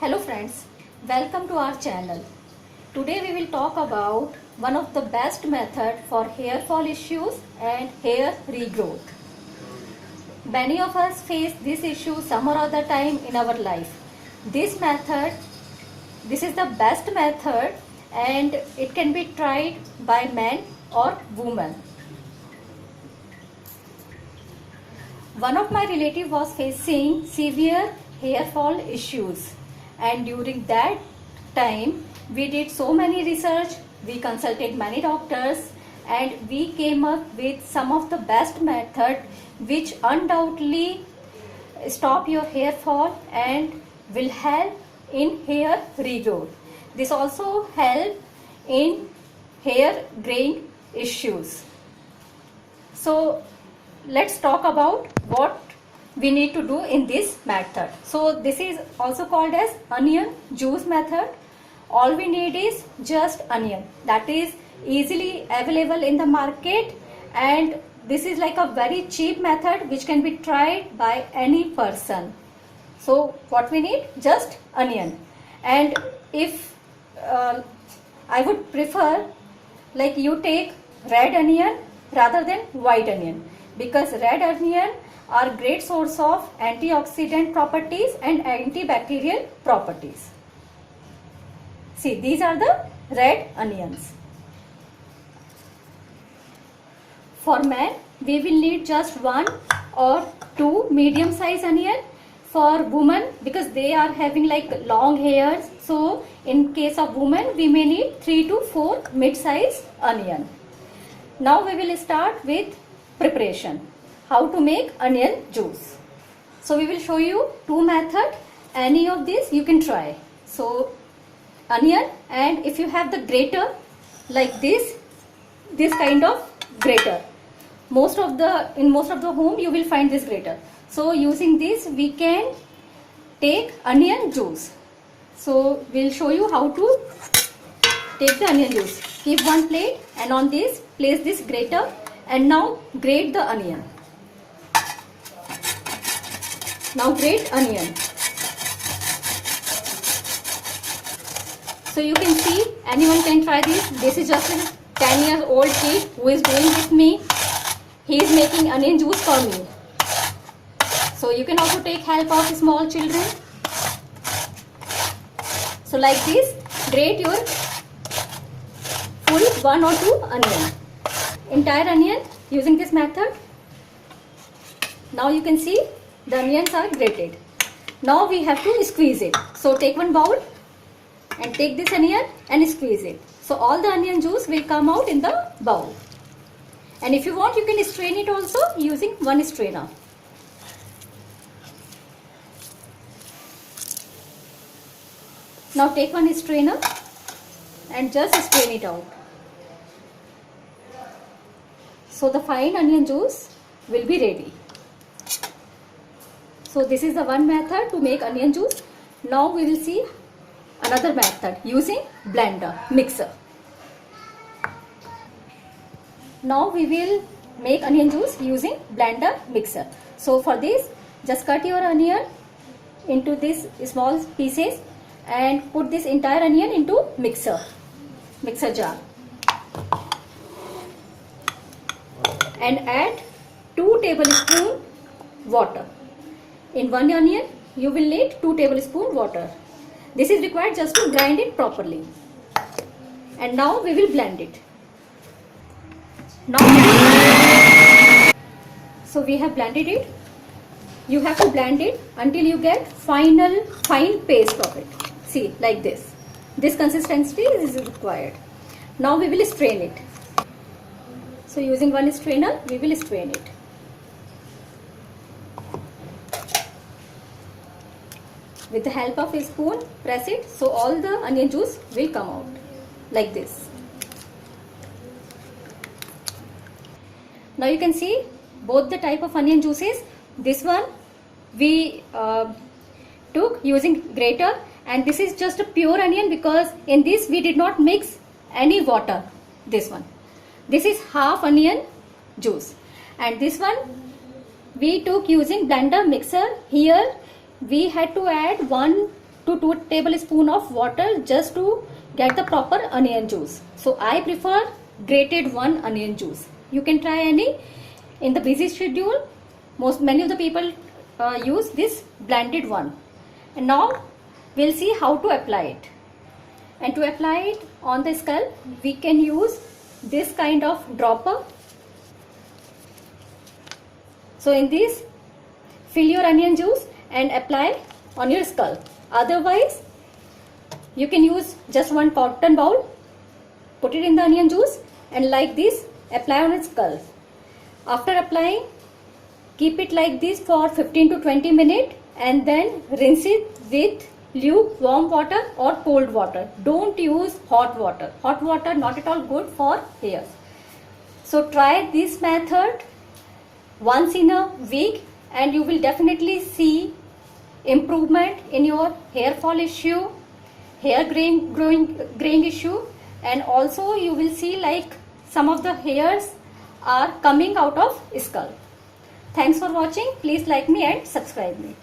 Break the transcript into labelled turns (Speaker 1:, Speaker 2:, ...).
Speaker 1: Hello friends, welcome to our channel. Today we will talk about one of the best method for hair fall issues and hair regrowth. Many of us face this issue some or other time in our life. This is the best method and it can be tried by men or women. One of my relatives was facing severe hair fall issues, and during that time we did so many research, we consulted many doctors, and we came up with some of the best method which undoubtedly stop your hair fall and will help in hair regrowth. This also help in hair graying issues. So let's talk about what we need to do in this method. So this is also called as onion juice method. All we need is just onion, that is easily available in the market, and this is like a very cheap method which can be tried by any person. So what we need, just onion. And if I would prefer like you take red onion rather than white onion, because red onion are great source of antioxidant properties and antibacterial properties. See, these are the red onions. For men, we will need just 1 or 2 medium size onion. For women, because they are having like long hairs, so in case of women we may need 3 to 4 mid size onion. Now we will start with preparation. How to make onion juice. So we will show you 2 methods. Any of these you can try. So onion, and if you have the grater like this kind of grater, in most of the home you will find this grater. So using this we can take onion juice. So we'll show you how to take the onion juice. Keep one plate and on this place this grater, and now grate the onion. Now grate onion. So you can see, anyone can try this. This is just a 10 years old kid who is doing with me. He is making onion juice for me. So you can also take help of small children. So like this, grate your full 1 or 2 onion. Entire onion using this method. Now you can see the onions are grated. Now we have to squeeze it. So take one bowl and take this onion and squeeze it. So all the onion juice will come out in the bowl. And if you want, you can strain it also using one strainer. Now take one strainer and just strain it out. So the fine onion juice will be ready. So this is the one method to make onion juice. Now we will see another method using blender, mixer. Now we will make onion juice using blender, mixer. So for this, just cut your onion into these small pieces and put this entire onion into mixer jar. And add 2 tablespoons water. In 1 onion, you will need 2 tablespoons water. This is required just to grind it properly. And now we will blend it. So we have blended it. You have to blend it until you get fine paste of it. See, like this. This consistency is required. Now we will strain it. So using one strainer, we will strain it. With the help of a spoon, press it so all the onion juice will come out like this. Now you can see both the type of onion juices. This one we took using grater, and this is just a pure onion because in this we did not mix any water. This is half onion juice, and this one we took using blender mixer. Here we had to add 1 to 2 tablespoons of water just to get the proper onion juice. So I prefer grated one onion juice. You can try any. In the busy schedule, many of the people use this blended one. And now we'll see how to apply it. And to apply it on the scalp, we can use this kind of dropper. So in this, fill your onion juice and apply on your scalp. Otherwise, you can use just one cotton bowl, put it in the onion juice, and like this, apply on its scalp. After applying, keep it like this for 15 to 20 minutes and then rinse it with lukewarm water or cold water. Don't use hot water. Hot water not at all good for hair. So try this method once in a week and you will definitely see improvement in your hair fall issue, hair graying issue, and also you will see like some of the hairs are coming out of scalp. Thanks for watching. Please like me and subscribe me.